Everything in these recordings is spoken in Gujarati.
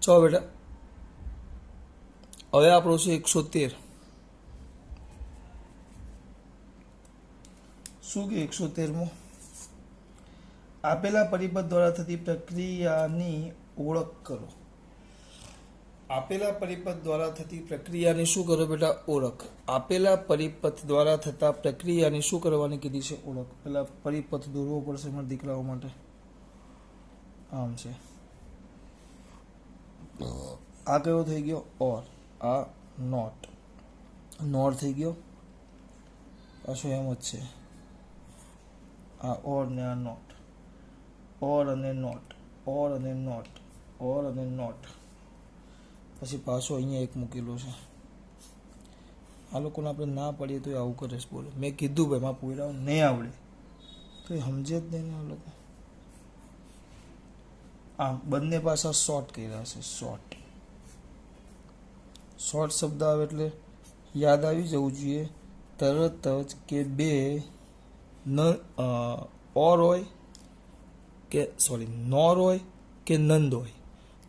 चलो बेटा હવે આપણો છે 113 શું કે 113મો આપેલા પરિપથ દ્વારા થતી પ્રક્રિયાની ઓળખ કરો આપેલા પરિપથ દ્વારા થતી પ્રક્રિયાની શું કરો બેટા ઓળખ આપેલા પરિપથ દ્વારા થતા પ્રક્રિયાની શું કરવાની કીધી છે ઓળખ પેલા પરિપથ દોરવો પડશે મારા દીકરાઓ માટે આમ છે આ કયો થઈ ગયો ઓર આ નોટ નોર થઈ ગયો પાછું એમ જ છે આ ઓર ને આ નોટ ઓર અને નોટ ઓર અને નોટ ઓર અને નોટ પછી પાછો અહીંયા એક મૂકેલો છે આ લોકોને આપણે ના પડીએ તો આવું કરે છે બોલો મેં કીધું ભાઈ માં પૂરા નહીં આવડે તો એ સમજે જ નહીં ને આ લોકો આ બંને પાછા શોર્ટ કર્યા છે શોર્ટ શોર્ટ શબ્દ આવે એટલે યાદ આવી જવું જોઈએ તરત જ કે બે ન ઓર હોય કે સોરી નોર હોય કે નંદ હોય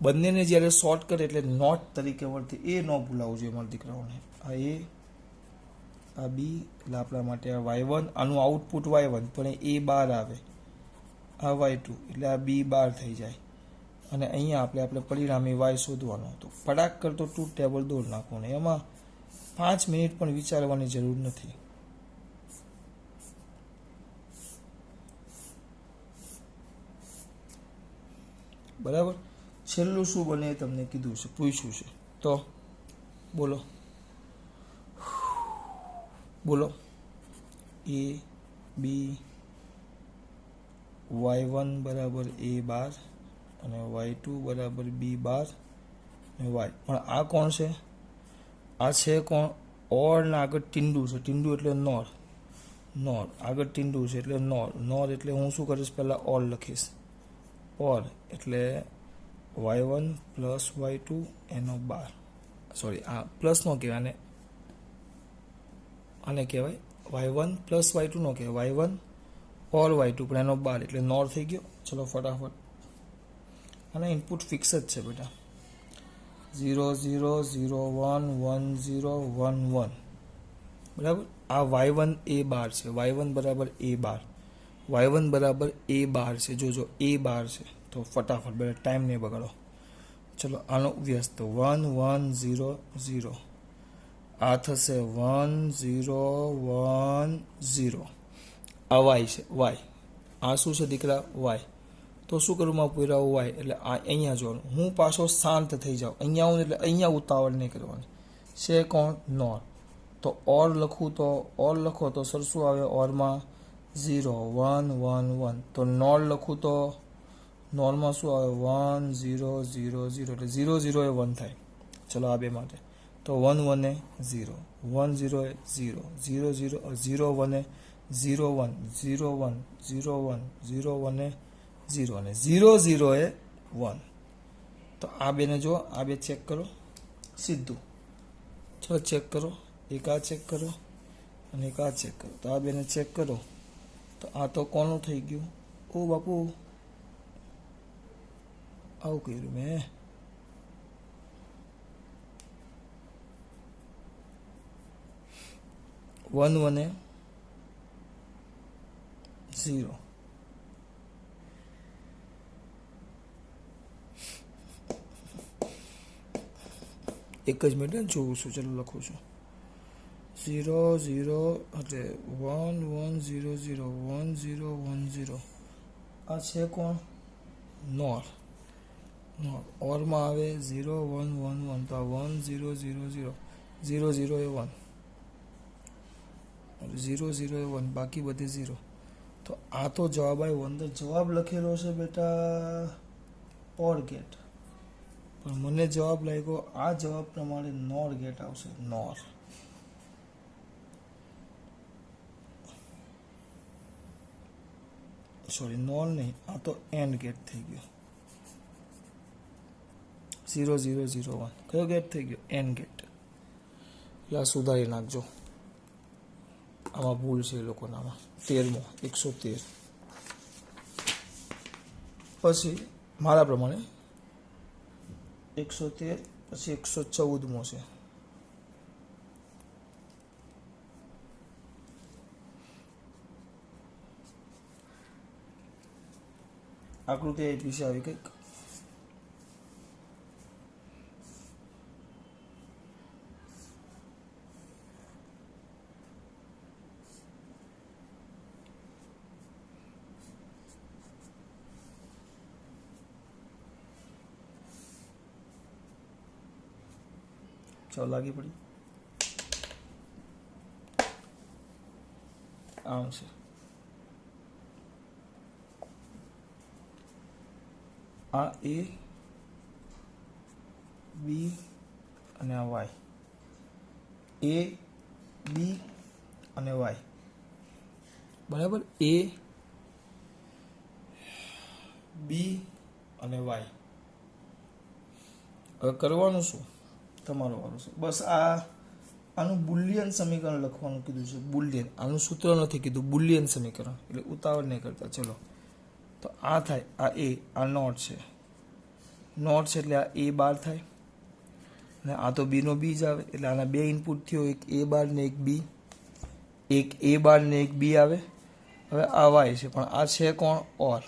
બંનેને જ્યારે શોર્ટ કરે એટલે નોટ તરીકે વર્તે એ ન ભૂલાવવું જોઈએ મારા દીકરાઓને આ એ આ બી એટલે આપણા માટે આ Y1 આનું આઉટપુટ Y1 પણ એ બાર આવે આ Y2 એટલે આ બી બાર થઈ જાય અને અહીંયા આપણે પરિણામી Y શોધવાનો હતો ફટાક કરતો ટ્રુથ ટેબલ દોડ નાખવાનું એમાં 5 મિનિટ પણ વિચારવાની જરૂર નથી બરાબર છેલ્લું શું બને તમને કીધું છે પૂછ્યું છે તો બોલો બોલો એ બી Y1 બરાબર એ બાર અને Y2 બરાબર બી બાર અને Y પણ આ કોણ છે આ છે કોણ ઓર ને આગળ ટીંડું છે ટીંડું એટલે નોર નોર આગળ ટીંડું છે એટલે નોર નોર એટલે હું શું કરીશ પહેલાં ઓર લખીશ ઓર એટલે Y1 પ્લસ Y2 એનો બાર સોરી આ પ્લસ નો કહેવાય આને કહેવાય Y1 પ્લસ Y2 નો કહેવાય Y1 ઓર Y2 પણ એનો બાર એટલે નોર થઈ ગયો ચલો ફટાફટ અને ઇનપુટ ફિક્સ જ છે બેટા 0 0 0 1 1 0 1 1 બરાબર આ Y1 એ બાર છે Y1 બરાબર એ બાર Y1 બરાબર એ બાર છે જોજો એ બાર છે તો ફટાફટ બેટા ટાઈમ નહીં બગાડો ચલો આનો વ્યસ્ત 1 1 0 0 આ થશે 1 0 1 0 આ Y છે Y આ શું છે દીકરા Y તો શું કરું માં પૂરા Y એટલે આ અહીંયા જોવાનું હું પાછો શાંત થઈ જાઉં અહીંયા આવું એટલે અહીંયા ઉતાવળ નહીં કરવાની છે કોણ નોર તો ઓર લખું તો ઓર લખો તો સર શું આવે ઓરમાં 0 1 1 1 તો નોર લખું તો નોરમાં શું આવે 1 0 0 0 એટલે 0 0 એ 1 થાય ચલો આ બે માટે તો 1 1 એ 0 1 0 એ 0 0 0 0 1 એ 0 1 0 1 0 1 0 1 એ 0 અને 0 0 એ 1 તો આ બેને જો આ બે ચેક કરો સીધું ચલો ચેક કરો એક આ ચેક કરો અને એક આ ચેક કરો તો આ બેને ચેક કરો તો આ તો કોનું થઈ ગયું ઓ બાપુ આવું કર્યું મેં 1 1 એ 0 એક જ મિનિટ જોઉં છું ચલો લખું છું 0 0 એટલે 1 1 0 0 1 0 1 0 આ છે કોણ નોર નોર ઓરમાં આવે 0 1 1 1 તો આ 1 0 0 0 0 0 એ 1 0 0 એ 1 બાકી બધે 0 તો આ તો જવાબ આવ્યો અંદર જવાબ લખેલો છે બેટા ઓર ગેટ પણ મને જવાબ લાગ્યો આ જવાબ પ્રમાણે નોર ગેટ આવશે નોર સોરી નોર નહીં આ તો એન્ડ ગેટ થઈ ગયો 0 0 0 1 કયો ગેટ થઈ ગયો એન્ડ ગેટ એટલે સુધારી નાખજો આમાં ભૂલ છે એ લોકોનામાં 13મો 113 પછી મારા પ્રમાણે 113 પછી 114મો છે. આકૃતિ આપી છે આવી કંઈક. ચાલો લાગી પડી. આમ છે. આ એ બી અને આ વાય. એ બી અને વાય. બરાબર. એ બી અને વાય. હવે કરવાનું શું? તમારો વારો છે. બસ આનું બુલિયન સમીકરણ લખવાનું કીધું છે. બુલિયન. આનું સૂત્ર નથી કીધું, બુલિયન સમીકરણ. એટલે ઉતાવળ નહીં કરતા. ચલો, તો આ થાય. આ એ, આ નોટ છે. નોટ છે એટલે આ એ બાર થાય. અને આ તો બીનો બી જ આવે. એટલે આના બે ઇનપુટ થયો, એક એ બાર ને એક બી. એક એ બાર ને એક બી આવે. હવે આ વાય છે, પણ આ છે કોણ? ઓર.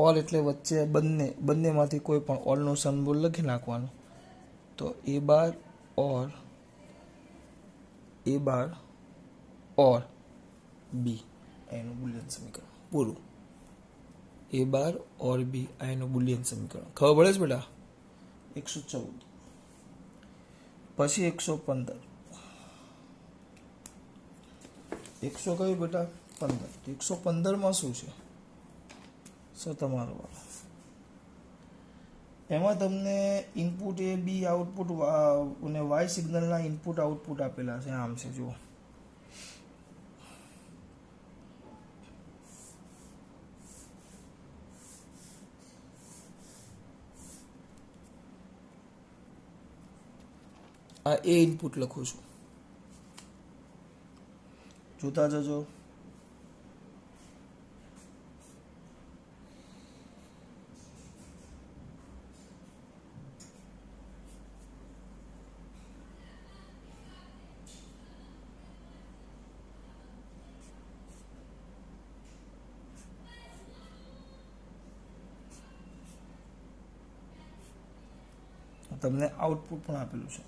ઓર એટલે વચ્ચે બંનેમાંથી કોઈ પણ ઓરનું સિમ્બોલ લખી નાખવાનું. તો એ બાર ઓર બી, એનું બુલિયન સમીકરણ પૂરું. એ બાર ઓર બી, આ એનું બુલિયન સમીકરણ. ખબર પડે છે બેટા? 114 પછી 115. 100 કયું બેટા? 15. 115માં શું છે? તમારો વાળો. એમાં તમને ઇનપુટ એ બી, આઉટપુટ અને વાય સિગ્નલના ઇનપુટ આઉટપુટ આપેલા છે. આમ છે, જુઓ. આ એ ઇનપુટ લખું છું, જોતા જજો. તમને આઉટપુટ પણ આપેલું છે.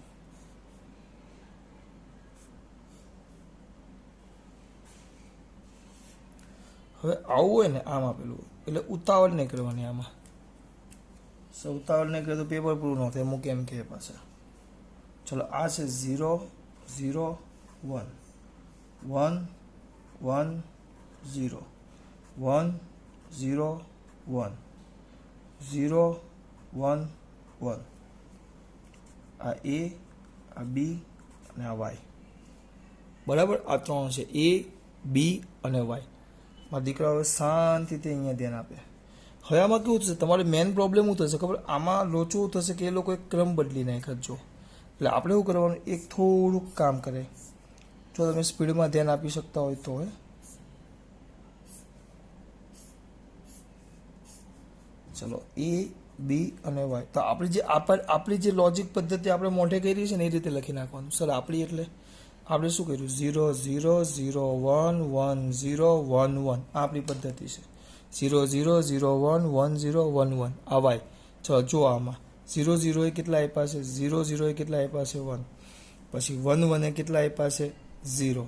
હવે આવું હોય ને, આમ આપેલું હોય, એટલે ઉતાવળ નહીં કરવાની આમાં. ઉતાવળ નહીં કરે તો પેપર પૂરું ન થાય. મૂકે એમ કે પાછા. ચલો, આ છે 0 0 1 1 1 0 1 0 1 0 1 1. આ એ, આ બી અને આ વાય. બરાબર. આ ત્રણ છે, એ બી અને વાય. મારા દીકરા હવે શાંતિથી અહીંયા ધ્યાન આપે. હવે આમાં કેવું થશે? તમારે મેન પ્રોબ્લેમ શું થશે ખબર? આમાં લોચો થશે કે એ લોકો એક ક્રમ બદલી નાખજો. એટલે આપણે શું કરવાનું? એક થોડુંક કામ કરે. જો તમે સ્પીડમાં ધ્યાન આપી શકતા હોય તો. ચલો, એ બી અને વાય. તો આપણી જે લોજિક પદ્ધતિ આપણે મોઢે કરી છે ને, એ રીતે લખી નાખવાનું. સર આપણી એટલે આપણે શું કર્યું? 0 0 0 1 1 0 1 1. આ આપણી પદ્ધતિ છે. 0 0 0 1 1 0 1 1. આ વાય. ચલો, જો આમાં 0 0 એ કેટલા આપ્યા છે? 0 0 એ કેટલા આપ્યા છે? 1. પછી 1 1 એ કેટલા આપ્યા છે? 0.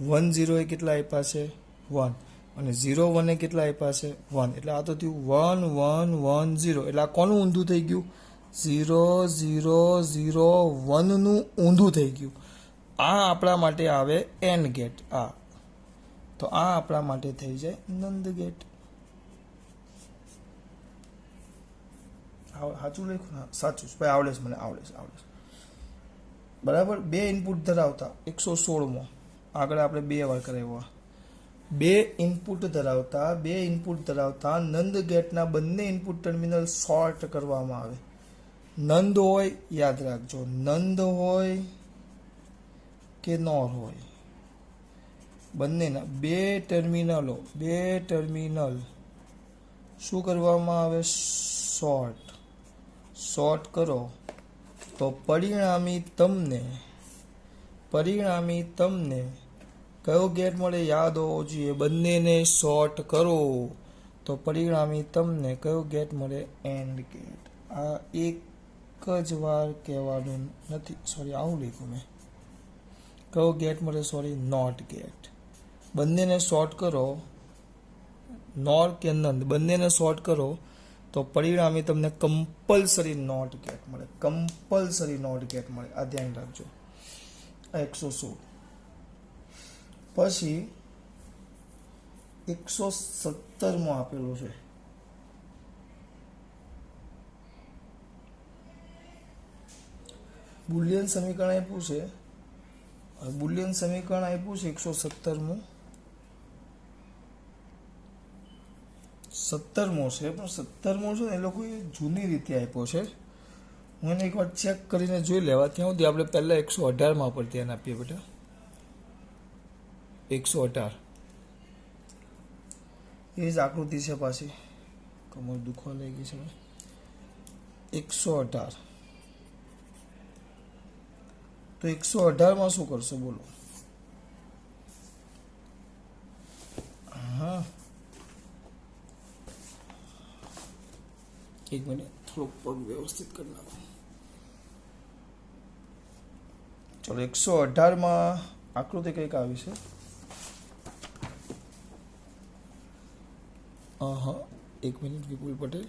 1 0 એ કેટલા આપ્યા છે? 1. અને 0 1 એ કેટલા આપ્યા છે? 1. એટલે આ તો થયું 1 1 1 0. એટલે આ કોનું ઊંધું થઈ ગયું? 0 0 0 1 નું ઊંધું થઈ ગયું. આ આપણા માટે આવે એન્ડ ગેટ. આ તો આ આપણા માટે થઈ જાય નંદ ગેટ. સાચું લખ્યું? સાચું. ભાઈ આવડે છે, મને આવડે છે. બરાબર. બે ઇનપુટ ધરાવતા 116મો. આગળ આપણે 2 વાર કરાવ્યા. બે ઇનપુટ ધરાવતા નંદ ગેટના બંને ઇનપુટ ટર્મિનલ શોર્ટ કરવામાં આવે. નંદ હોય, યાદ રાખજો, નંદ હોય કે નોર હોય, બંનેના બે ટર્મિનલ શું કરવામાં આવે? શોર્ટ કરો તો પરિણામી તમને કયો ગેટ મળે? યાદ હોવો જોઈએ, બંનેને શોર્ટ કરો તો પરિણામી તમને કયો ગેટ મળે? And gate. આ એક જ વાર કહેવાનું નથી, સોરી આવું લખ્યું મેં. કયો ગેટ મળે? Sorry not gate. બંનેને શોર્ટ કરો, નોર કે નંદ બંનેને શોર્ટ કરો તો પરિણામી તમને કમ્પલસરી નોટ ગેટ મળે. કમ્પલસરી નોટ ગેટ મળે, આ ધ્યાન રાખજો. આ 116. પછી 117 આપેલું છે. બુલિયન સમીકરણ આપ્યું છે. બુલિયન સમીકરણ આપ્યું છે 117મું. 17મો છે, પણ 17મો છે ને એ લોકોએ જૂની રીતે આપ્યો છે. હું એને એકવાર ચેક કરીને જોઈ લેવા. ત્યાં સુધી આપણે પહેલાં 118માં પર ધ્યાન આપીએ બેટા. 118 એ જ આકૃતિ છે. પાછી કમર દુખવા લાગી છે. 118 તો 118માં શું કરશો બોલો? હા, એક મિનિટ, થોડુંક પગ વ્યવસ્થિત કરી નાખો. ચલો 118માં આકૃતિ કંઈક આવી છે. હા, એક મિનિટ વિપુલ પટેલ.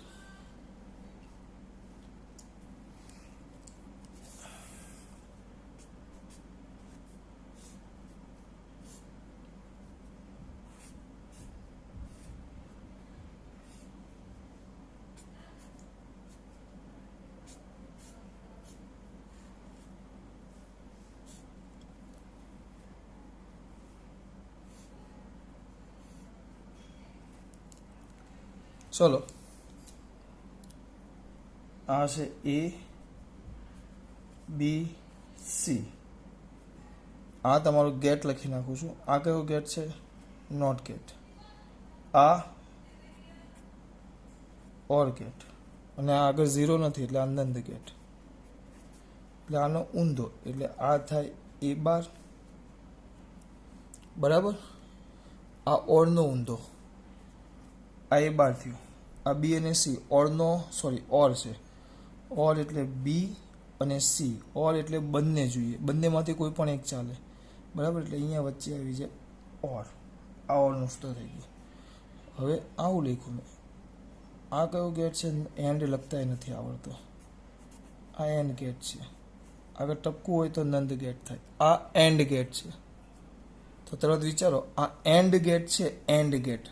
ચલો, આ છે A B C. આ તમારું ગેટ લખી નાખું છું. આ કયો ગેટ છે? Not gate. આ ઓર ગેટ. અને આ આગળ 0 નથી એટલે આનંદ ગેટ. એટલે આનો ઊંધો એટલે આ થાય A12, બરાબર. આ ઓરનો ઊંધો, આ A12 થયું. આ B અને C ઓરનો, સોરી ઓર છે. ઓર એટલે B અને C. ઓર એટલે બંને જોઈએ, બંનેમાંથી કોઈ પણ એક ચાલે, બરાબર. એટલે અહીંયા વચ્ચે આવી જાય ઓર. આ ઓરનું સૂત્ર થઈ ગયું. હવે આવું લખ્યું મેં. આ કયો ગેટ છે? એન્ડ લખતા નથી આવડતો. આ એન્ડ ગેટ છે. આગળ ટપકું હોય તો નંદ ગેટ થાય. આ એન્ડ ગેટ છે. તો તરત વિચારો, આ એન્ડ ગેટ છે. And gate.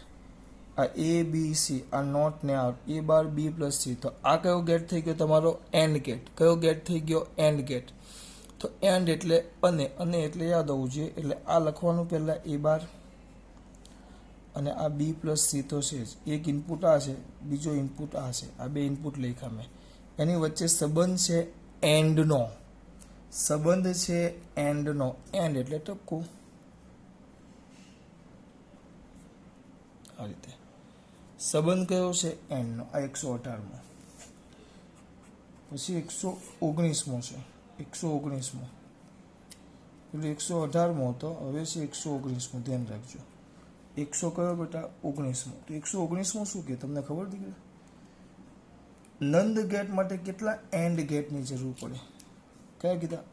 આ A B C, આ નોટ ને આ A12 B પ્લસ C. તો આ કયો ગેટ થઈ ગયો? તમારો એન્ડ ગેટ. કયો ગેટ થઈ ગયો? And gate. તો એન્ડ એટલે અને એટલે યાદ હોવું જોઈએ. એટલે આ લખવાનું પહેલાં A12 અને આ B પ્લસ C તો છે જ. એક ઇનપુટ આ છે, બીજો ઇનપુટ આ છે. આ બે ઇનપુટ લખ્યા મેં. એની વચ્ચે સંબંધ છે એન્ડનો. સંબંધ છે એન્ડનો. એન્ડ એટલે ટપકું. આ રીતે સંબંધ કયો છે? એન્ડનો. આ 118માં. પછી 119મો છે. 119મો એટલે 118મો હતો, હવે છે 119મો. ધ્યાન રાખજો. 100 કયો બેટા? 19મો. તો 119મો શું કે તમને ખબર હતી? નંદ ગેટ માટે કેટલા એન્ડ ગેટની જરૂર પડે? કયા કીધા?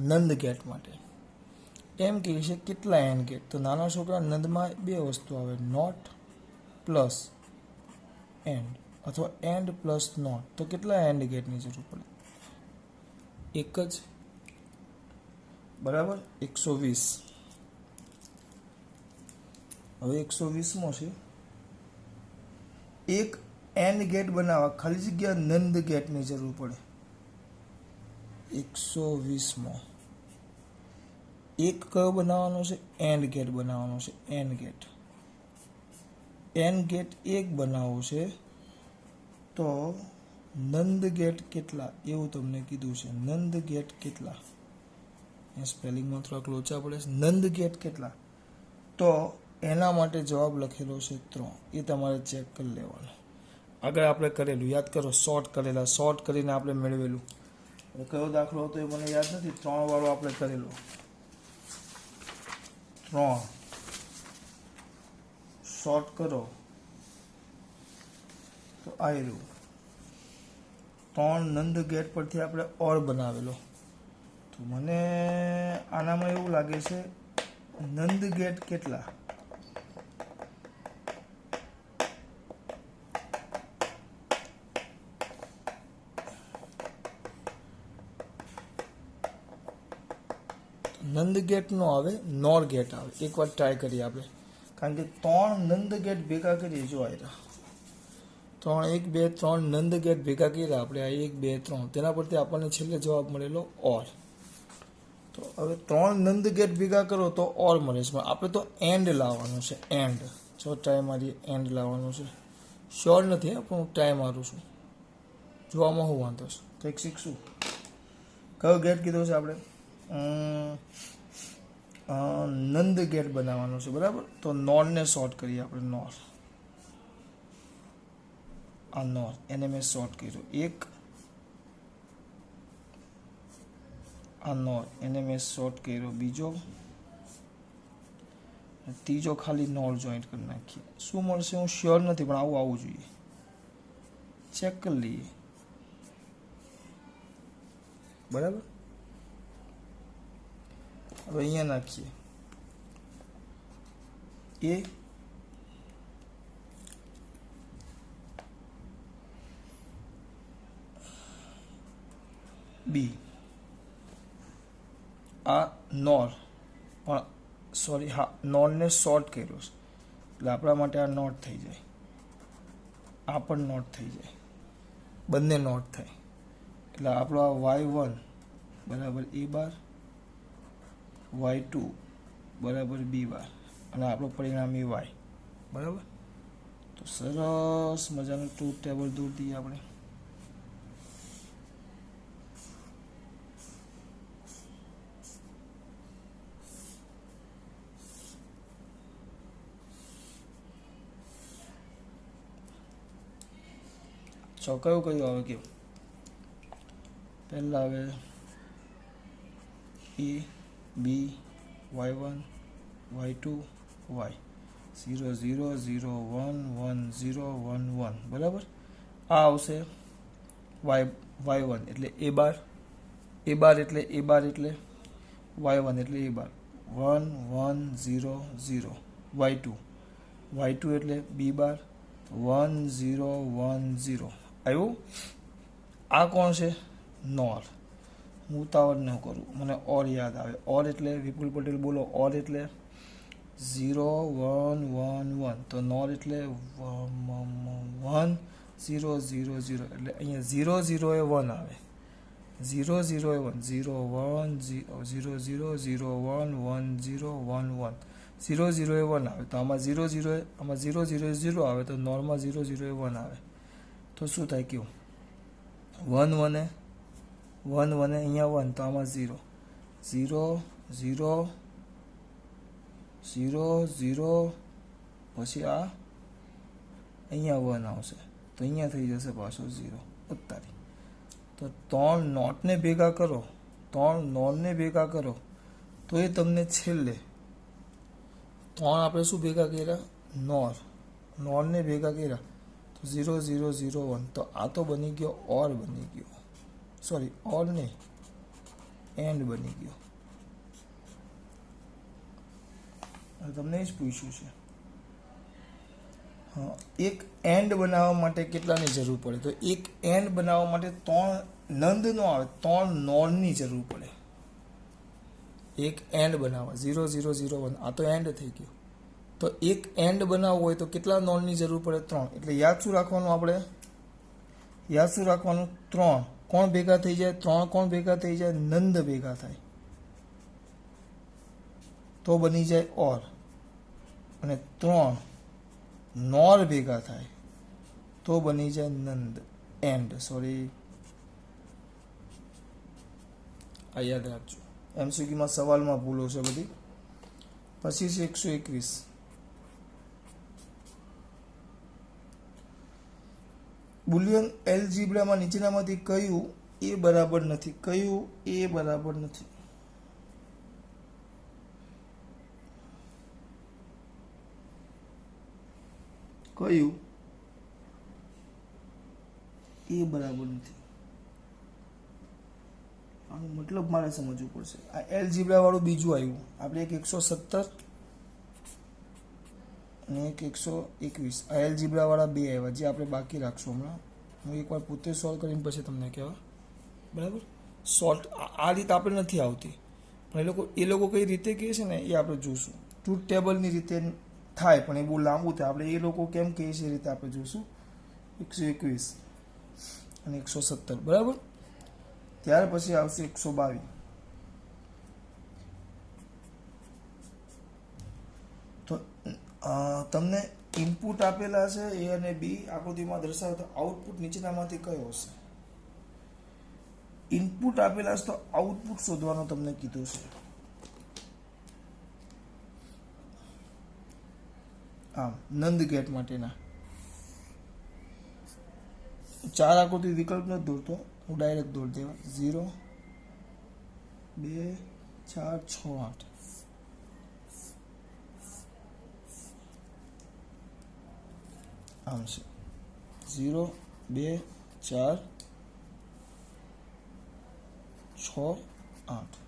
નંદ ગેટ માટે એમ કહે છે કેટલા એન્ડ ગેટ. તો નાના છોકરા નંદમાં બે વસ્તુ આવે, નોટ પ્લસ એન્ડ અથવા એન્ડ પ્લસ નોટ. તો કેટલા એન્ડ ગેટની જરૂર પડે? એક જ, બરાબર. 120. હવે 120મો છે. એક એન્ડ ગેટ બનાવવા ખાલી જગ્યા નંદ ગેટની જરૂર પડે. 120મો એક કયો બનાવવાનો છે? એન્ડ ગેટ બનાવવાનો છે. And gate. એન્ડ ગેટ એક બનાવવું છે તો નંદ ગેટ કેટલા એવું તમને કીધું છે. નંદ ગેટ કેટલા? એ સ્પેલિંગમાં થોડાક લોચા પડે છે. નંદ ગેટ કેટલા? તો એના માટે જવાબ લખેલો છે 3. એ તમારે ચેક કરી લેવાનો. આગળ આપણે કરેલું યાદ કરો, શોર્ટ કરેલા, શોર્ટ કરીને આપણે મેળવેલું. કયો દાખલો હતો એ મને યાદ નથી. 3 વાળો આપણે કરેલો. 3 શોર્ટ કરો તો આયરું. 3 નંદ ગેટ પરથી આપણે ઓર બનાવેલો. તો મને આનામાં એવું લાગે છે નંદ ગેટ કેટલા? નંદ ગેટ નો આવે, નોર ગેટ આવે. એકવાર ટ્રાય કરીએ આપણે, કારણ કે 3 નંદ ગેટ ભેગા કરીએ. જો આયરા 3 1 2 3 નંદ ગેટ ભેગા કર્યા આપણે. આ 1 2 3 તેના પરથી આપણને છેલ્લે જવાબ મળેલો ઓર. તો હવે 3 નંદ ગેટ ભેગા કરો તો ઓર મળે છે. આપણે તો એન્ડ લાવવાનું છે. એન્ડ. જો ટ્રાય મારીએ, એન્ડ લાવવાનું છે. શ્યોર નથી પણ હું ટ્રાય મારું છું. જોવામાં શું વાંધો છે, કંઈક શીખશું. કયો ગેટ કીધો છે આપણે? નંદ ગેટ બનાવવાનો છે, બરાબર. તો નોરને શોર્ટ કરીએ આપણે. નોર, આ નોર, એને મેં શોર્ટ કર્યો. 1 આ નોર, એને મેં શોર્ટ કર્યો. બીજો, ત્રીજો ખાલી નોર જોઈન્ટ કરી નાખીએ. શું મળશે હું શ્યોર નથી, પણ આવું આવવું જોઈએ. ચેક કરી લઈએ, બરાબર. હવે અહીંયા નાખીએ એ બી. આ નોર પણ સોરી, હા, નોરને શોર્ટ કર્યો છે એટલે આપણા માટે આ નોટ થઈ જાય. આ પણ નોટ થઈ જાય, બંને નોટ થાય. એટલે આપણો આ y1 બરાબર a બાર, y2 બરાબર b બાર, અને આપણો પરિણામી y, બરાબર. તો સરસ મજાનું ટ્રુથ ટેબલ દૂર દઈએ આપણે. કયું કયું આવે કેવું? પહેલા આવે એ બી, y1 y2 y, 0 0 0 1 1 0 1 1, બરાબર. આ આવશે y1 એટલે a બાર, a બાર એટલે a બાર એટલે y1 એટલે a બાર, 1 1 0 0. y2 એટલે b બાર, 1 0 1 0. આવ્યું. આ કોણ છે? નોર. હું ઉતાવળ ન કરું, મને ઓર યાદ આવે. ઓર એટલે વિપુલ પટેલ બોલો. ઓર એટલે 0 1 1 1. તો નોર એટલે 1 0 0 0. એટલે અહીંયા 0 0 એ 1 આવે. 0 0 એ 1, 0 1 0 0 0 1 1 0 1 1. 0 0 એ 1 આવે. તો આમાં 0 0 આમાં 0 0 0 આવે. તો નોરમાં 0 0 એ 1 આવે. તો શું થાય કેવું? 1 1 એ 1 1 અહીંયા 1, તો આમાં 0 0 0 0 0. પછી આ અહીંયા 1 આવશે, તો અહીંયા થઈ જશે પાછો 0 ઉત્તારી. તો 3 નોટને ભેગા કરો, 3 નોરને ભેગા કરો તો એ તમને છેલ્લે 3 આપણે શું ભેગા કર્યા? નોરને ભેગા કર્યા તો 0 0 0 1. તો આ તો બની ગયો ઓર, બની ગયો. સોરી, ઓર નહીં, એન્ડ બની ગયો. તમને જ પૂછ્યું છે. હા, એક એન્ડ બનાવવા માટે કેટલાની જરૂર પડે? તો એક એન્ડ બનાવવા માટે 3 નંદ નો આવે, 3 નોરની જરૂર પડે. એક એન્ડ બનાવવા 0 0 0 1. આ તો એન્ડ થઈ ગયો. તો એક એન્ડ બનાવવો હોય તો કેટલા નોરની જરૂર પડે? 3. એટલે યાદ શું રાખવાનું આપણે? યાદ શું રાખવાનું? 3 કોણ ભેગા થઈ જાય? 3 કોણ ભેગા થઈ જાય? નંદ ભેગા થાય તો બની જાય ઓર. અને 3 નોર ભેગા થાય તો બની જાય નંદ. એન્ડ. સોરી, આ યાદ રાખજો. એમસીક્યુમાં સવાલમાં ભૂલો છે બધી. પછી છે 121. બુલિયન એલ્જીબ્રામાં નીચેનામાંથી કયું એ બરાબર નથી? કયું એ બરાબર નથી? કયું એ બરાબર નથી? આનો મતલબ મારે સમજવું પડશે. આ એલ્જીબ્રા વાળું બીજું આવ્યું. આપણે એક 117 અને એક 121 આ એલ્જીબ્રા વાળા બે આવ્યા, જે આપણે બાકી રાખશું હમણાં. હું એકવાર પોતે સોલ્વ કરીને પછી તમને કહેવા. બરાબર? સોલ્વ આ રીત આપણે નથી આવતી, પણ એ લોકો કઈ રીતે કહે છે ને એ આપણે જોઈશું. ટ્રુથ ટેબલની રીતે થાય, પણ એ બહુ લાંબુ થાય. આપણે એ લોકો કેમ કહે છે એ રીતે આપણે જોઈશું. 121 અને 117. બરાબર? ત્યાર પછી આવશે 122. તો તમને ઇનપુટ આપેલા છે એ અને બી આકૃતિમાં દર્શાવે, તો આઉટપુટ નીચેનામાંથી કયો હશે? ઇનપુટ આપેલા છે તો આઉટપુટ શોધવાનું તમને કીધું છે. આમ નંદ ગેટ માટેના 4 આકૃતિ વિકલ્પ નથી દોરતો, હું ડાયરેક્ટ દોર દેવા. 0 2 4 6 8. આમ છે 0 2 4 6 8.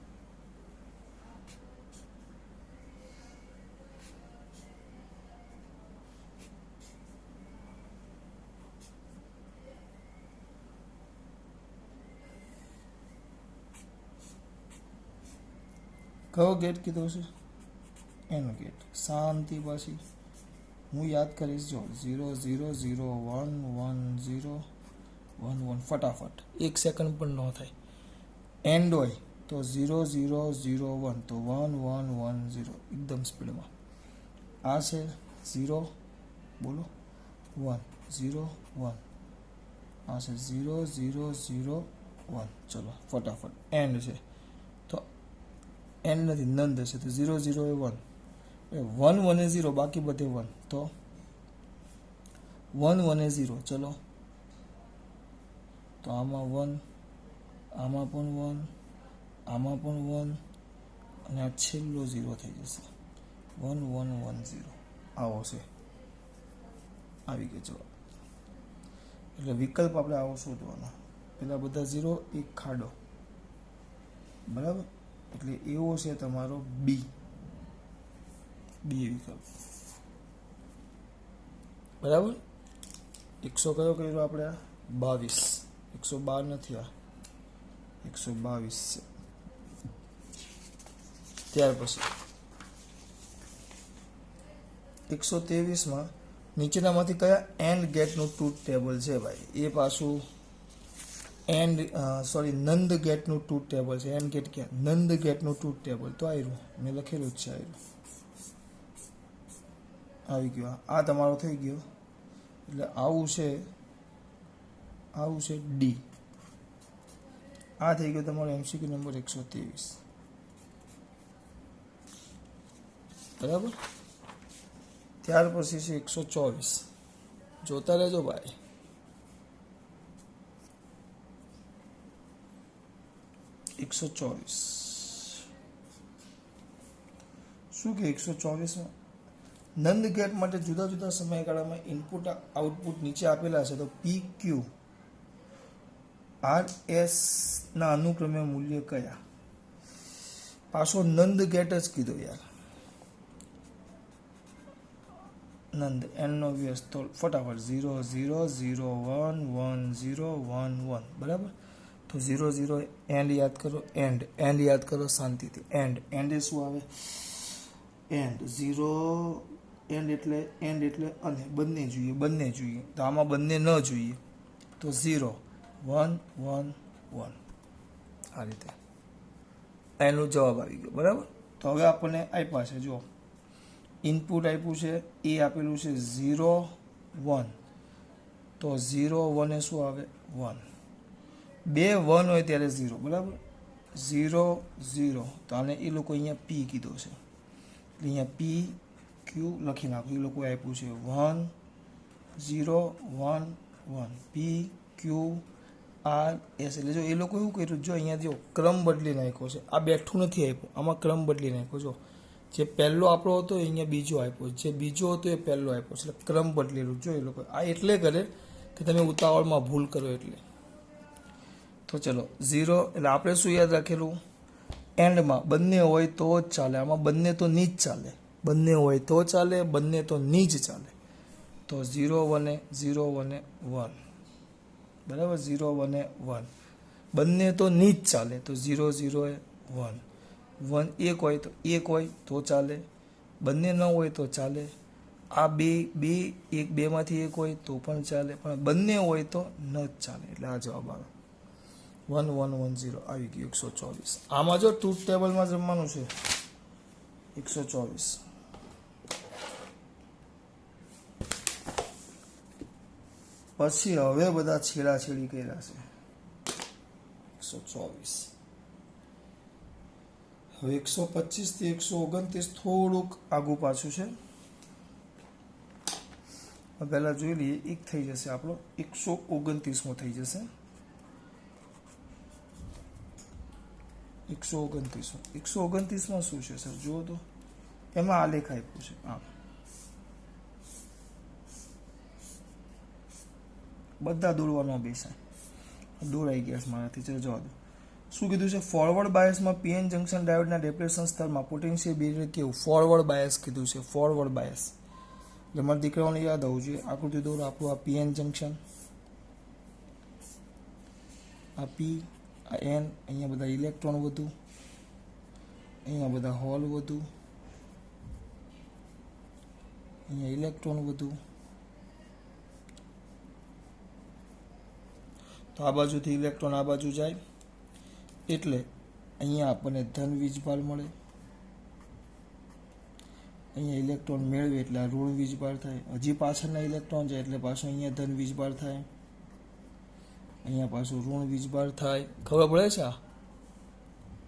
કયો ગેટ કીધો છે? એનો ગેટ. શાંતિ પાછી હું યાદ કરીશ. જો 0 0 0 1 1 0 1 1 ફટાફટ 1 સેકન્ડ પણ ન થાય. એન્ડ હોય તો 0 0 0 1 તો 1 1 1 0 એકદમ સ્પીડમાં. આ છે 0 બોલો 1 0 1. આ છે 0 0 0 1. ચલો ફટાફટ. એન્ડ છે તો એન્ડ નથી, નંદ છે તો 0 0 એ 1. 1 1 એ 0, બાકી બધે 1. તો 1 1 એ 0. ચલો તો આમાં 1, આમાં પણ 1, આમાં પણ 1, અને આ છેલ્લો 0 થઈ જશે. 1 1 1 0. આવો છે. આવી ગયો જવાબ. એટલે વિકલ્પ આપણે આવો શોધવાનો. પેલા બધા 0, એક ખાડો. બરાબર? એટલે એવો છે તમારો બી વિકલ્પ. બરાબર? 100 કયો કર્યો આપણે? 22. 112 નથી, આ 122 છે. ત્યાર પછી 123માં નીચેનામાંથી કયા એન્ડ ગેટનું ટ્રુથ ટેબલ છે ભાઈ? એ પાછું નંદ ગેટનું ટ્રુથ ટેબલ છે. એન્ડ ગેટ ક્યાં? નંદ ગેટનું ટ્રુથ ટેબલ. તો આવ્યું, મેં લખેલું જ છે. આવી ગયો. આ તમારો થઈ ગયો. એટલે આવું છે ડી. આ થઈ ગયો તમારો એમસીક્યુ નંબર 123. બરાબર? ત્યાર પછી છે 124. જોતા રહેજો ભાઈ. શું કે 124માં નંદ ગેટ માટે જુદા જુદા સમયગાળામાં ઇનપુટ આઉટપુટ નીચે આપેલા છે. તો પી ક્યુ આર એસ ના અનુક્રમે મૂલ્ય કયા? પાછો નંદ ગેટ જ કીધો યાર. નંદ એનનો વ્યસ્ત. તો ફટાફટ 0 0 0 1 1 0 1 1. બરાબર? તો 0 0 એન્ડ યાદ કરો. એન્ડ યાદ કરો શાંતિથી. એન્ડ એ શું આવે? એન્ડ 0 એન્ડ એટલે અને બંને જોઈએ. તો આમાં બંને ન જોઈએ, તો 0 1 1 1. આ રીતે એનો જવાબ આવી ગયો. બરાબર? તો હવે આપણને આપ્યા છે, જો ઇનપુટ આપ્યું છે, એ આપેલું છે 0 1. તો 0 1 એ શું આવે? 1. બે 1 હોય ત્યારે 0. બરાબર? 0 0. તો આને એ લોકો અહીંયા પી કીધો છે, એટલે અહીંયા પી ક્યુ લખી નાખો. એ લોકો આપ્યું છે 1 0 1 1 P Q R S એટલે જો એ લોકો એવું કર્યું, જો અહીંયા જો ક્રમ બદલી નાખ્યો છે, આ બેઠું નથી આપ્યું, આમાં ક્રમ બદલી નાખ્યો. જો જે પહેલો આપણો હતો એ અહીંયા બીજો આપ્યો, જે બીજો હતો એ પહેલો આપ્યો, એટલે ક્રમ બદલેલું. જો એ લોકો આ એટલે કરે કે તમે ઉતાવળમાં ભૂલ કરો એટલે. તો ચલો 0 એટલે આપણે શું યાદ રાખેલું, એન્ડમાં બંને હોય તો જ ચાલે. આમાં બંને તો નહીં જ ચાલે, બંને હોય તો ચાલે, બંને તો નહીં જ ચાલે. તો 0 1 0 1 1 બરાબર, 0 1 1 બંને તો નહીં જ ચાલે. તો 0 0 1 1 એક હોય તો ચાલે, બંને ન હોય તો ચાલે. આ બે એક બેમાંથી એક હોય તો પણ ચાલે, પણ બંને હોય તો ન જ ચાલે. એટલે આ જવાબ આવે 1 1 1 0 આવી ગયું 124. આમાં જો ટ્રુથ ટેબલમાં જમવાનું છે 124. પછી હવે બધા છેડાછેડી કર્યા છે 124. હવે 125 થી 129 થોડુંક આગું પાછું છે. પહેલા જોઈ લઈએ, એક થઈ જશે આપણો 129મો થઈ જશે. 129માં શું છે સર જુઓ તો, એમાં આલેખ આપ્યું છે આમ, બધા દોરવાનો બેસાય, દોરાઈ ગયા છે મારાથી. ચલો જવા દો. શું કીધું છે, ફોરવર્ડ બાયસમાં પીએન જંકશન ડાયોડના ડેપ્રેશન સ્તરમાં પોટેન્શિયલ બેરિયર કેવું, ફોરવર્ડ બાયસ કીધું છે, ફોરવર્ડ બાયસ. એટલે મારા દીકરાઓને યાદ આવવું જોઈએ. આકૃતિ દોરો, આપણું આ પીએન જંકશન, આ પી, આ એન, અહીંયા બધા ઇલેક્ટ્રોન વધુ, અહીંયા બધા હોલ વધુ, અહીંયા ઇલેક્ટ્રોન વધુ. તો આ બાજુથી ઇલેક્ટ્રોન આ બાજુ જાય એટલે અહીંયા આપણને ધન વીજભાર મળે, અહીંયા ઇલેક્ટ્રોન મેળવે એટલે આ ઋણ વીજભાર થાય. હજી પાછળના ઇલેક્ટ્રોન જાય એટલે પાછું અહીંયા ધન વીજભાર થાય, અહીંયા પાછું ઋણ વીજભાર થાય. ખબર પડે છે? આ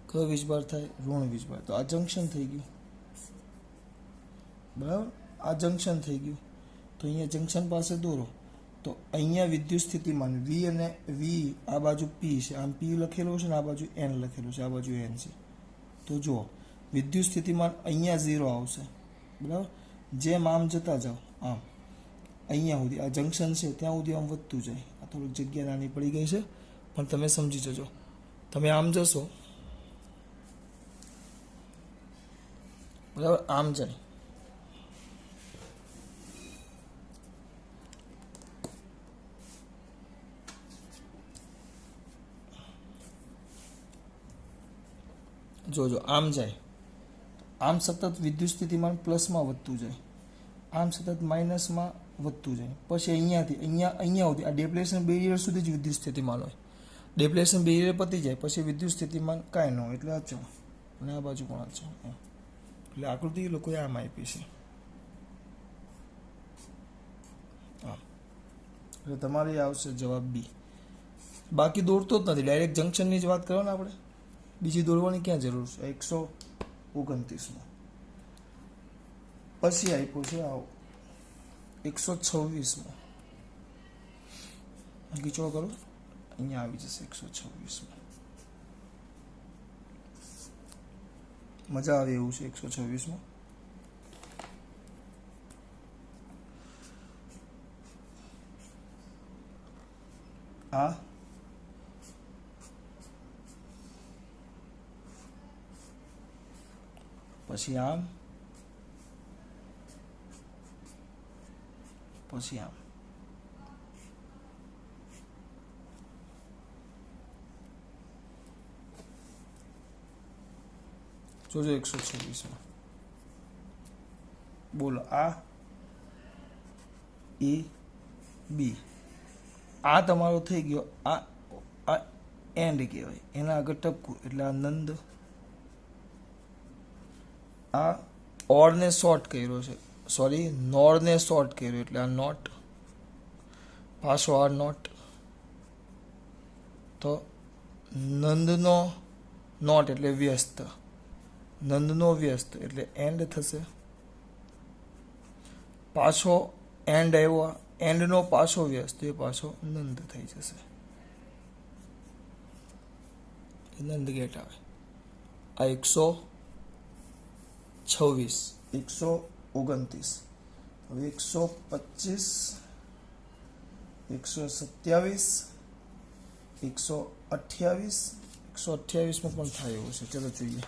કયો વીજભાર થાય? ઋણ વીજભાર. તો આ જંકશન થઈ ગયું, બરાબર, આ જંકશન થઈ ગયું. તો અહીંયા જંકશન પાસે દોરો, તો અહીંયા વિદ્યુત સ્થિતિમાન વી અને વી આ બાજુ પી છે, આમ પી લખેલું છે ને આ બાજુ એન લખેલું છે, આ બાજુ એન છે. તો જુઓ વિદ્યુત સ્થિતિમાન અહીંયા 0 આવશે, બરાબર. જેમ આમ જતા જાઓ આમ અહીંયા સુધી, આ જંકશન છે ત્યાં સુધી આમ વધતું જાય. આ થોડીક જગ્યા નાની પડી ગઈ છે પણ તમે સમજી જજો. તમે આમ જશો, બરાબર, આમ જાય, જોજો આમ જાય, આમ સતત વિદ્યુત સ્થિતિમાન પ્લસમાં વધતું જાય, આમ સતત માઇનસમાં વધતું જાય. પછી અહીંયાથી અહીંયા સુધી આ ડેપ્લેશન બેરિયર સુધી જ વિદ્યુત સ્થિતિમાન હોય. ડેપ્લેશન બેરિયર પતી જાય પછી વિદ્યુત સ્થિતિમાન કાંઈ ન હોય, એટલે અચળ. અને આ બાજુ પણ અચળ. એટલે આકૃતિ લોકોએ આમ આપી છે. હા, એટલે તમારે આવશે જવાબ બી. બાકી દોડતો જ નથી, ડાયરેક્ટ જંકશનની જ વાત કરો ને આપણે, બીજી દોડવાની ક્યાં જરૂર છે. 129માં પછી આપ્યું છે આવો 126માં. ગીચો કરો, અહીંયા આવી જશે 126માં. મજા આવે એવું છે 126માં. આ પછી આમ, પછી આમ. જોજો 126માં. બોલો, આ એ બી, આ તમારો થઈ ગયો. આ એન્ડ કહેવાય, એના આગળ ટપકું એટલે આ નંદ. આ ઓરને શોર્ટ કર્યો છે, સોરી નોરને શોર્ટ કર્યો એટલે આ નોટ, પાછો આ નોટ. તો નંદનો નોટ એટલે વ્યસ્ત, નંદનો વ્યસ્ત એટલે એન્ડ થશે. પાછો એન્ડ આવ્યો એન્ડનો પાછો વ્યસ્ત એ પાછો નંદ થઈ જશે, નંદ ગેટ આવે. આ 126, 129, હવે 125, 127, 128, 128માં પણ થાય એવું છે. ચલો જોઈએ,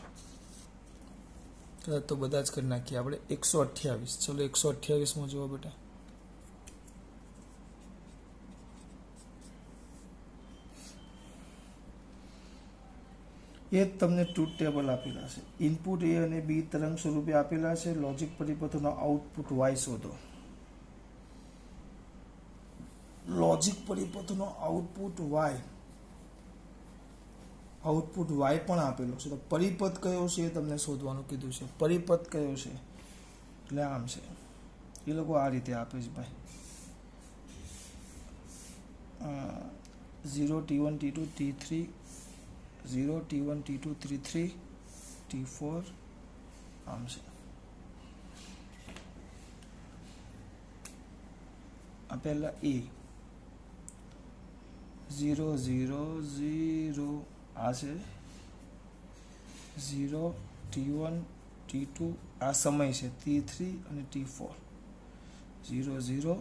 તો બધા જ કરી નાખીએ આપણે. 128, ચલો 128માં જુઓ બેટા. એ તમને ટ્રુથ ટેબલ આપેલા છે. ઇનપુટ એ અને બી તરંગ સ્વરૂપે આપેલા છે. લોજિક પરિપથોનો આઉટપુટ વાય શોધો. લોજિક પરિપથોનો આઉટપુટ વાય પણ આપેલો છે. તો પરિપથ કયો છે એ તમને શોધવાનું કીધું છે. પરિપથ કયો છે એટલે આમ છે. એ લોકો આ રીતે આપે છે ભાઈ. 0 T1 T2 T3 0 T1 T2 T3 T4 આમ છે. આ પહેલા A 0 0 0 આ છે 0 T1 T2 આ સમય છે T3 અને T4 0 0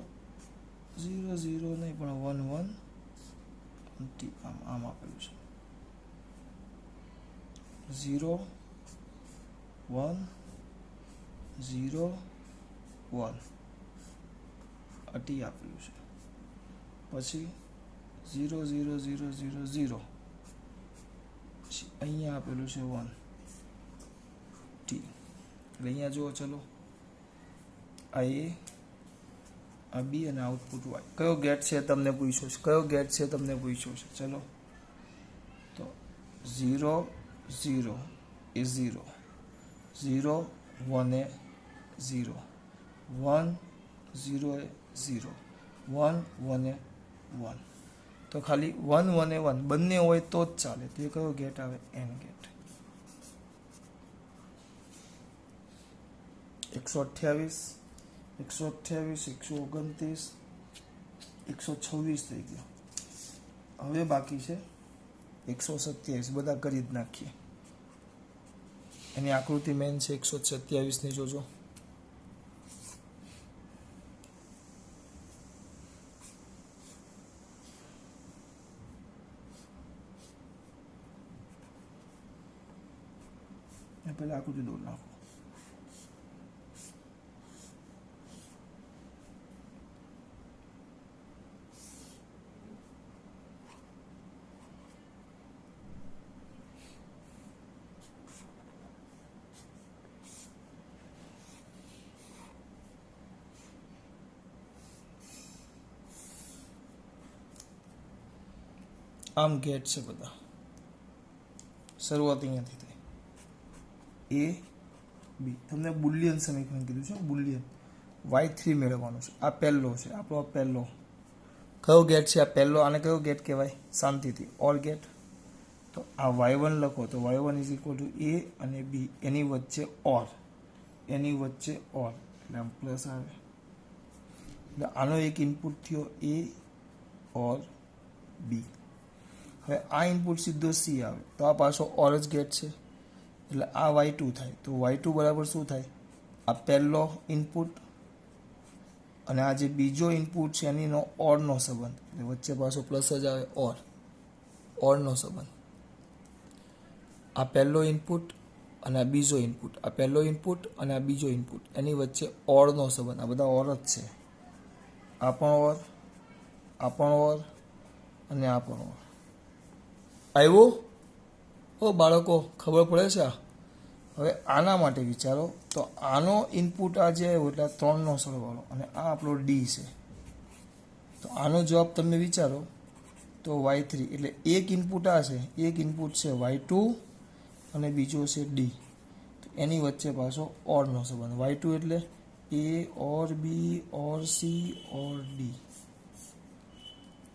0 0 નહીં પણ 1 1 T આમ આપેલું છે 0 1 0 1 આ ટી આપેલું છે. પછી 0 0 0 0 0 પછી અહીંયા આપેલું છે 1 ટી. એટલે અહીંયા જુઓ, ચલો આ એ, આ બી અને આઉટપુટ વાય. કયો ગેટ છે તમને પૂછ્યો છે? કયો ગેટ છે તમને પૂછ્યો છે? ચલો તો 0 0 એ 0 0 1 એ 0 1 0 એ 0 1 1 એ 1. તો ખાલી 1 1 એ 1 બંને હોય તો જ ચાલે. તો એ કયો ગેટ આવે? N gate. 128 128 129 126 થઈ ગયો. હવે બાકી છે 127. બધા કરી જ નાખીએ. એની આકૃતિ મેન છે 127 ની. જોજો પહેલા આકૃતિ દોર નાખો. આમ ગેટ છે બધા. શરૂઆત અહીંયાથી થાય. એ બી તમને બુલિયન સમીકરણ કીધું છે. બુલિયન y3 મેળવવાનું છે. આ પહેલો છે આપણો. આ પહેલો કયો ગેટ છે? આ પહેલો. આને કયો ગેટ કહેવાય? શાંતિથી ઓર ગેટ. તો આ y1 લખો તો y1 ઇઝ ઇક્વલ ટુ એ અને બી, એની વચ્ચે ઓર, એની વચ્ચે ઓર, એટલે આમ પ્લસ આવે. એટલે આનો એક ઇનપુટ થયો એ ઓર બી. હવે આ ઇનપુટ સીધો સી આવે તો આ પાછો ઓર જ ગેટ છે. એટલે આ y2 થાય. તો y2 બરાબર શું થાય? આ પહેલો ઇનપુટ અને આ જે બીજો ઇનપુટ છે એનીનો ઓરનો સંબંધ. એટલે વચ્ચે પાછો પ્લસ જ આવે. ઓરનો સંબંધ. આ પહેલો ઇનપુટ અને આ બીજો ઇનપુટ, આ પહેલો ઇનપુટ અને આ બીજો ઇનપુટ, એની વચ્ચે ઓરનો સંબંધ. આ બધા ઓર જ છે. આ પણ ઓર, આ પણ ઓર અને આ પણ ઓર. આવ્યું? ઓ બાળકો, ખબર પડે છે? હવે આના માટે વિચારો તો આનો ઇનપુટ આ જે આવ્યો એટલે 3નો સરવાળો અને આ આપણો ડી છે. તો આનો જવાબ તમે વિચારો તો y3. એટલે એક ઇનપુટ આ છે, એક ઇનપુટ છે y2 અને બીજો છે ડી. તો એની વચ્ચે પાછો ઓરનો સંબંધ. y2 એટલે એ ઓર બી ઓર સી ઓર ડી.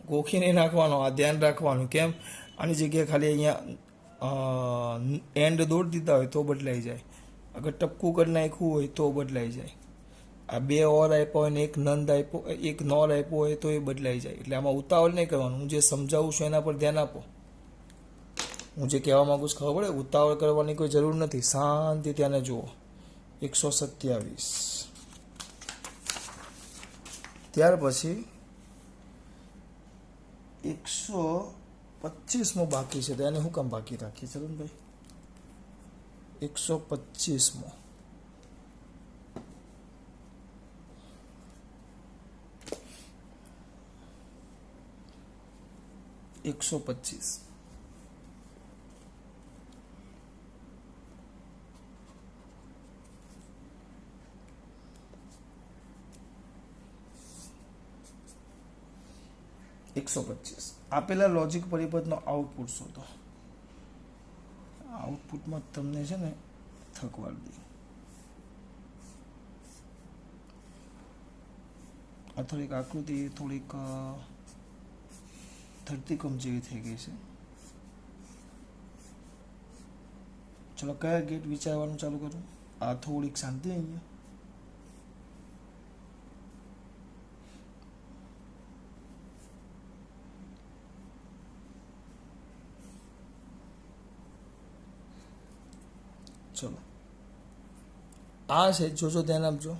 ગોખી નહીં નાખવાનો, આ ધ્યાન રાખવાનું. કેમ? આની જગ્યાએ ખાલી અહીંયા એન્ડ દોડી દીધા હોય તો બદલાઈ જાય. અગર ટપકું કરી નાખ્યું હોય તો બદલાઈ જાય. આ બે ઓર આપ્યો હોય ને એક નંદ આપ્યો, એક નોર આપ્યો હોય તો એ બદલાઈ જાય. એટલે આમાં ઉતાવળ નહીં કરવાનું. હું જે સમજાવું છું એના પર ધ્યાન આપો. હું જે કહેવા માંગુ છું ખબર પડે? ઉતાવળ કરવાની કોઈ જરૂર નથી. શાંતિ ત્યાંને જુઓ. 127. ત્યાર પછી 125મો બાકી છે, તો એને હું કામ બાકી રાખીએ? ચલો ને ભાઈ, 125મો. આપેલા લોજિક પરિપથનો આઉટપુટ શોધો. આઉટપુટમાં તમને છે ને થકવાડ દે. આ થોડીક આકૃતિ થોડીક ધરતીકંપ જેવી થઈ ગઈ છે. ચલો કયા ગેટ વિચારવાનું ચાલુ કરું? આ થોડીક શાંતિ અહીંયા. ચલો આ છે, જોજો ધ્યાન આપજો.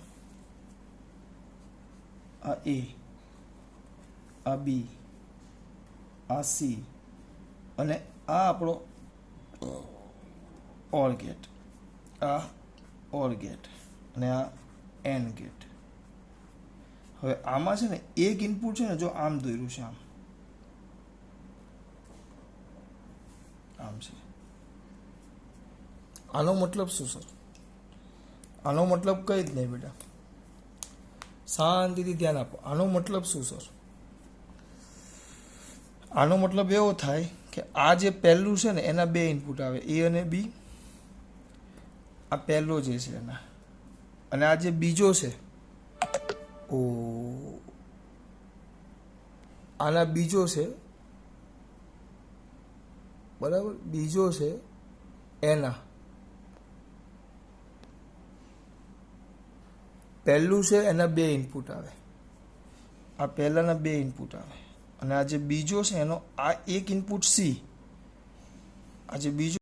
આ એ, આ બી, આ સી અને આ આપણો ઓર ગેટ. આ ઓર ગેટ અને આ એન ગેટ. હવે આમાં છે ને એક ઇનપુટ છે ને, જો આમ દોર્યું છે, આમ છે. આનો મતલબ શું સર? આનો મતલબ કઈ જ નહીં બેટા, શાંતિથી ધ્યાન આપો. આનો મતલબ શું સર? આનો મતલબ એવો થાય કે આ જે પહેલું છે ને એના બે ઇનપુટ આવે, એ અને બી. આ પહેલો જે છે એના, અને આ જે બીજો છે, ઓ આના બીજો છે, બરાબર, બીજો છે એના. પહેલું છે એના બે ઇનપુટ આવે, આ પહેલાના બે ઇનપુટ આવે, અને આ જે બીજો છે એનો આ એક ઇનપુટ સી, આ જે બીજો